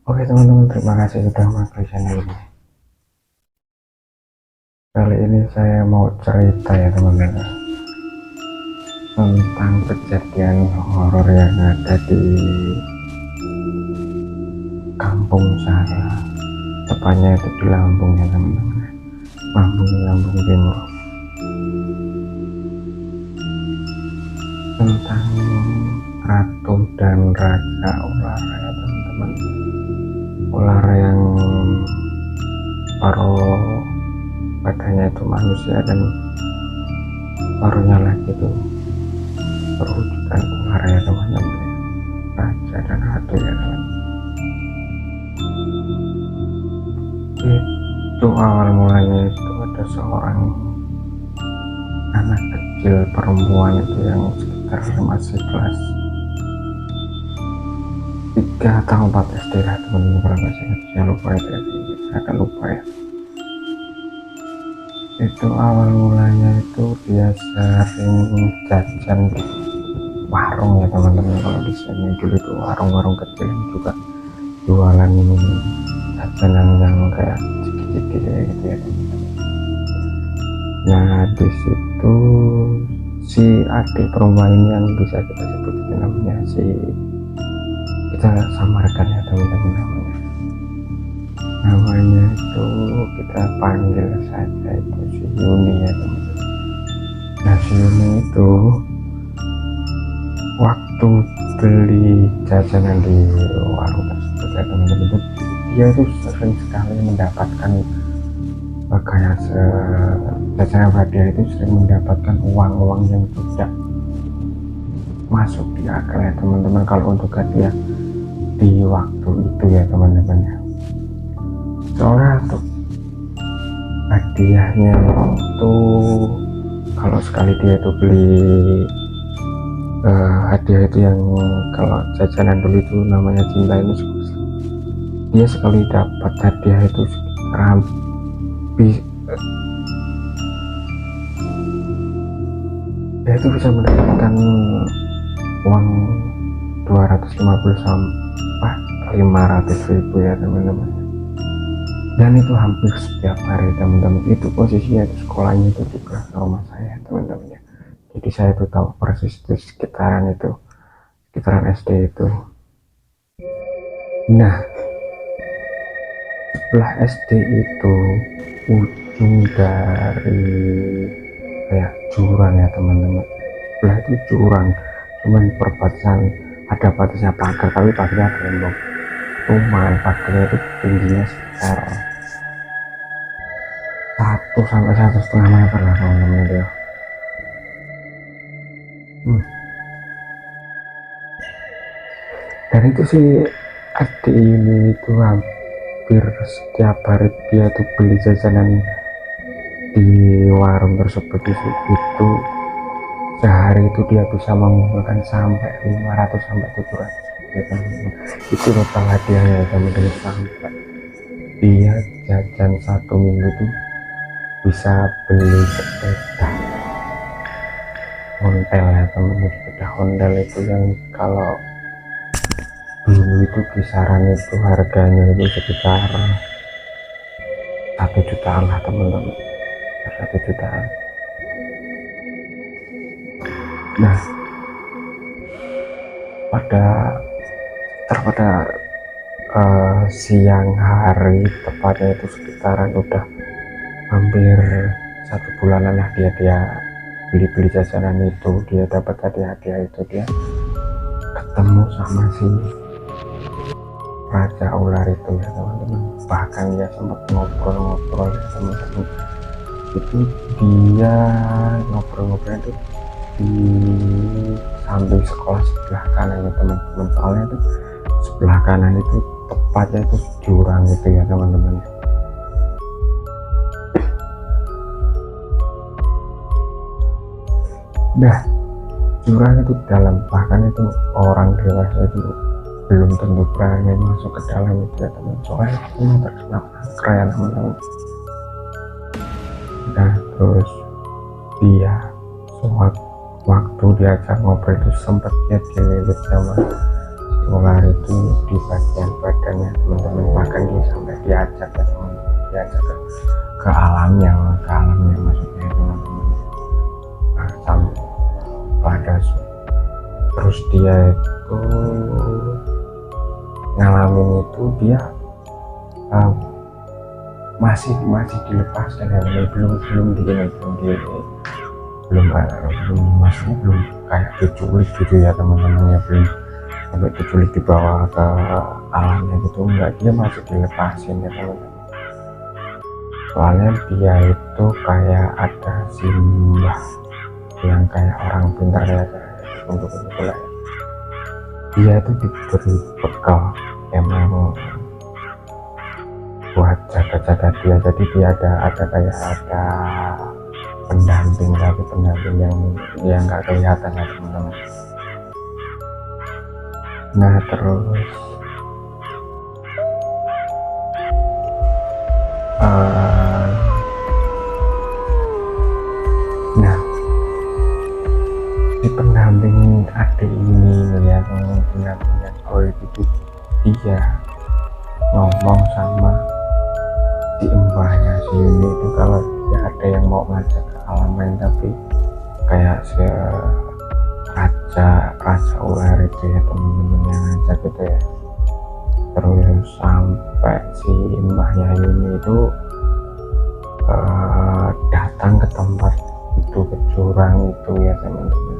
Oke teman-teman, terima kasih sudah mengklik channel ini. Kali ini saya mau cerita ya teman-teman, tentang kejadian horor yang ada di kampung saya. Tepatnya itu di Lampung ya teman-teman, Lampung Timur. Tentang ratu dan raja ular ya teman-teman. Ular yang paruh badannya itu manusia dan paruhnya lagi itu perwujudan ular ya teman-teman, raja dan ratu ya teman-teman. Itu awal mulanya itu ada seorang anak kecil perempuan itu yang sekitar masih kelas 3 atau 4 SD lah teman-teman, kalau nggak saya lupa itu ya, saya akan lupa ya. Itu awal mulanya itu dia sering jajan di warung ya teman-teman. Kalau di sini dulu itu warung-warung kecil yang juga jualan jajanan yang kayak ciki-ciki gitu ya teman-teman. Nah di situ si adik perempuan ini yang bisa kita sebut namanya kita samarkan ya teman-teman, namanya itu kita panggil saja itu si Yuni ya teman-teman. Nah si Yuni itu waktu beli jajanan di warung tersebut ya teman-teman, dia itu sering sekali mendapatkan kayak jajanan dia itu sering mendapatkan uang-uang yang tidak masuk di akal ya teman-teman, kalau untuk hadiah di waktu itu ya teman-teman ya. Soalnya tuh hadiahnya itu kalau sekali dia itu beli hadiah itu yang kalau jajanan dulu itu namanya cinta itu, dia sekali dapat hadiah itu sekitar habis dia itu bisa mendapatkan uang 250 sampai 500.000 ya teman-teman. Dan itu hampir setiap hari teman-teman. Itu posisinya itu sekolahnya itu juga rumah saya teman-teman ya. Jadi saya itu tahu persis di sekitaran SD itu. Nah setelah SD itu ujung dari kayak jurang ya teman-teman. Sebelah itu jurang, cuman perbatasan ada batasnya pagar, tapi pagarnya tembok. Cuman pagarnya itu tingginya sekitar 1 sampai 1,5 meter lah teman-teman itu ya. Dan itu sih adik ini itu hampir setiap hari dia tuh beli jajanan di warung tersebut itu sehari itu dia bisa mengumpulkan sampai 500 sampai 700 ya teman-teman. Itu total hadiahnya ya teman-teman, sampai dia jajan 1 minggu itu bisa beli sepeda ontel ya teman-teman. Sepeda ontel itu yang kalau dulu itu kisaran itu harganya itu sekitar 1 jutaan lah teman-teman, 1 jutaan. Nah pada siang hari, tepatnya itu sekitaran udah hampir 1 bulanan lah dia beli jajanan itu, dia dapat hadiah itu, dia ketemu sama si raja ular itu ya teman-teman. Bahkan dia sempat ngobrol-ngobrol ya teman-teman. Itu dia ngobrol-ngobrol itu di samping sekolah sebelah kanan ya teman-teman. Soalnya itu sebelah kanan itu tepatnya itu jurang itu ya teman-teman. Nah jurang itu dalam, bahkan itu orang dewasa itu belum tentu berani masuk ke dalam itu ya teman, soalnya ini terkenal angker ya teman-teman. Nah terus dia waktu diajak ngobrol itu sempat dia dililit sama ular itu di bagian badannya teman-teman, bahkan dia sampai diajak ya teman-teman, diajak ke alamnya maksudnya teman-teman. Nah, sampai pada terus dia itu ngalamin itu, dia masih dilepaskan ya, maksudnya belum kayak diculik gitu ya teman-teman ya, belum sampai diculik dibawa ke alamnya gitu, enggak, dia masih dilepasin ya teman-teman. Soalnya dia itu kayak ada simbah yang kayak orang pintar ya, untuk itulah ya. Dia itu diberi bekal emang buat jaga-jaga dia, jadi dia ada kayak ada pendamping, tapi pendamping yang nggak kelihatan ya teman-teman. Nah terus nah si pendamping adik ini ya, pendampingnya Boy itu, dia ngomong sama si mbahnya si Yuni itu kalau dia ada yang mau ngajak ke alam lain, tapi kayak raja ular itu ya teman-teman yang ngajak gitu ya. Terus sampai si mbahnya Yuni itu datang ke tempat itu, ke jurang itu ya teman-teman.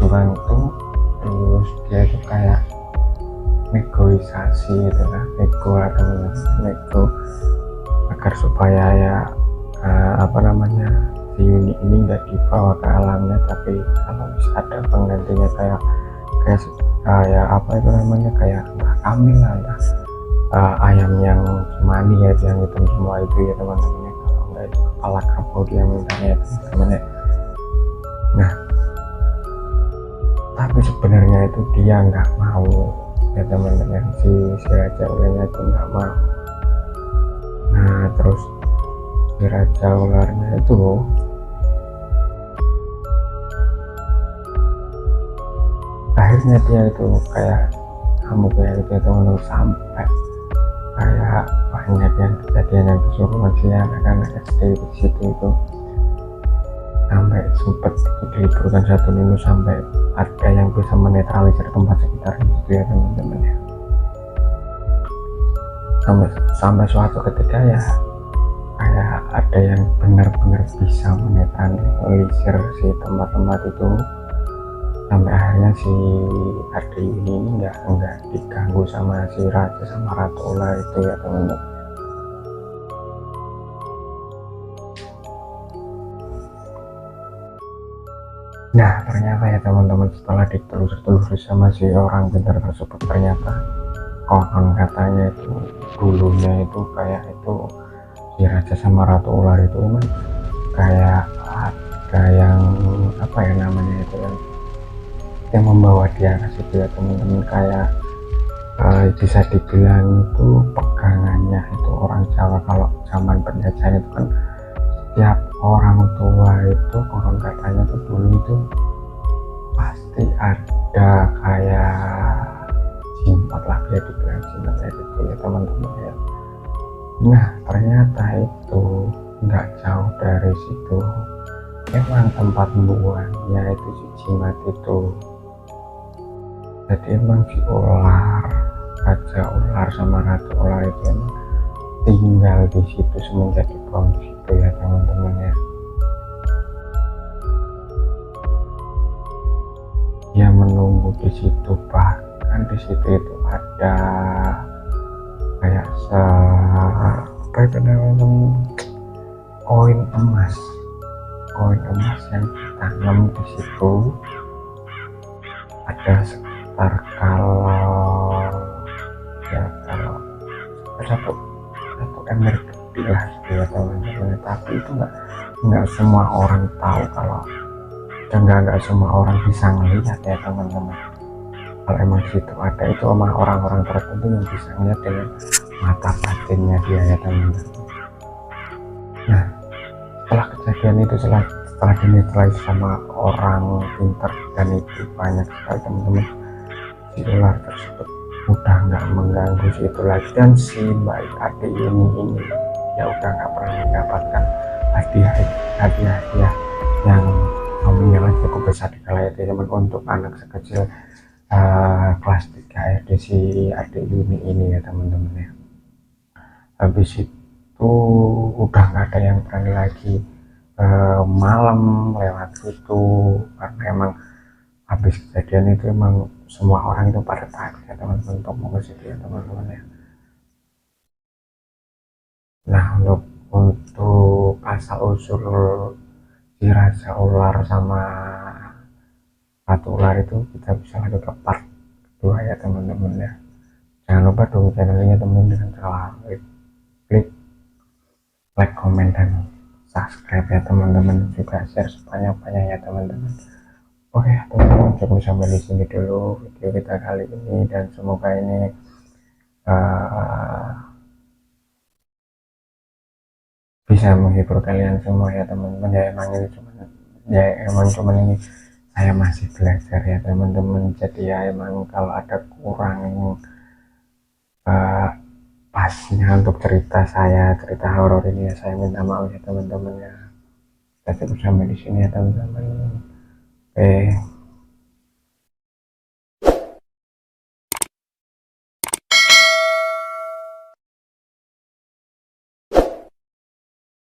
Jurang itu terus dia itu kayak negosiasi gitu lah, nego agar supaya ya si Yuni ini nggak dibawa ke alamnya, tapi kalau bisa ada penggantinya kayak kayak entah kambing lah, entah ayam yang cemani ya, yang hitam semua itu ya teman-teman ya, kalau enggak itu kepala kerbau dia mintanya ya teman-teman ya. Nah tapi sebenarnya itu dia nggak mau ya teman-teman, si raja ularnya itu nggak mau. Nah terus si raja ularnya itu akhirnya dia itu kayak kamu kayak gitu ya teman-teman, sampai kayak banyak yang kejadian yang kesurupan si anak-anak SD di situ itu, sampai sempat diliburkan 1 minggu, sampai ada yang bisa menetralisir tempat sekitar itu ya teman-teman ya. Sampai suatu ketika ya kayak ada yang benar-benar bisa menetralisir si tempat-tempat itu, sampai akhirnya si adik ini nggak diganggu sama si raja sama ratu ular itu ya teman-teman. Nah ternyata ya teman-teman, setelah ditelusuri sama si orang pintar tersebut, ternyata konon katanya itu dulunya itu kayak itu si raja sama ratu ular itu emang kayak ada yang yang membawa dia ke situ ya teman-teman, kayak bisa dibilang itu pegangannya itu orang Jawa. Kalau zaman penjajahan itu kan setiap orang tua itu konon katanya tuh dulu itu pasti ada kayak jimat lah, dia dibilang jimat kayak gitu ya teman-teman ya. Nah ternyata itu nggak jauh dari situ emang tempat buahnya itu si jimat itu. Jadi emang si raja ular sama ratu ular itu emang tinggal di situ semenjak dibuang di situ ya teman-teman ya. Dia menunggu di situ, bahkan di situ itu ada kayak koin emas yang ditanam di situ. Ada sekitar kalau satu ember gede lah gitu ya teman-teman, tapi itu nggak semua orang tahu kalau, dan nggak semua orang bisa melihat ya teman-teman. Kalau emang di situ ada, itu sama orang-orang tertentu yang bisa melihat dengan mata batinnya dia ya teman-teman. Nah setelah kejadian itu, setelah dinilai sama orang pintar dan itu banyak sekali teman-teman, si ular tersebut udah nggak mengganggu si itu lagi, dan si mbak adik ini ya udah nggak pernah mendapatkan hadiah yang nominalnya cukup besar di kala itu, teman, untuk anak sekecil kelas 3 SD si adik ini ya teman-teman ya. Habis itu udah nggak ada yang berani lagi malam lewat situ, karena emang habis kejadian itu emang semua orang itu pada takut ya teman-teman untuk mau ke situ ya teman-teman ya. Nah, untuk asal usul si raja ular sama ratu ular itu kita bisa lanjut ke part kedua ya teman-teman ya. Jangan lupa dukung channelnya teman-teman dengan cara klik like, comment, dan subscribe ya teman-teman, juga share sebanyak-banyaknya teman-teman. Oke teman-teman, cukup sampai di sini dulu video kita kali ini, dan semoga ini uh, bisa menghibur kalian semua ya teman-teman ya. Emang cuman ini saya masih belajar ya teman-teman, jadi ya emang kalau ada kurang uh, pasnya untuk cerita horor ini ya, saya minta maaf ya teman-teman ya. Kita cukup sampai di sini ya teman-teman. Oke.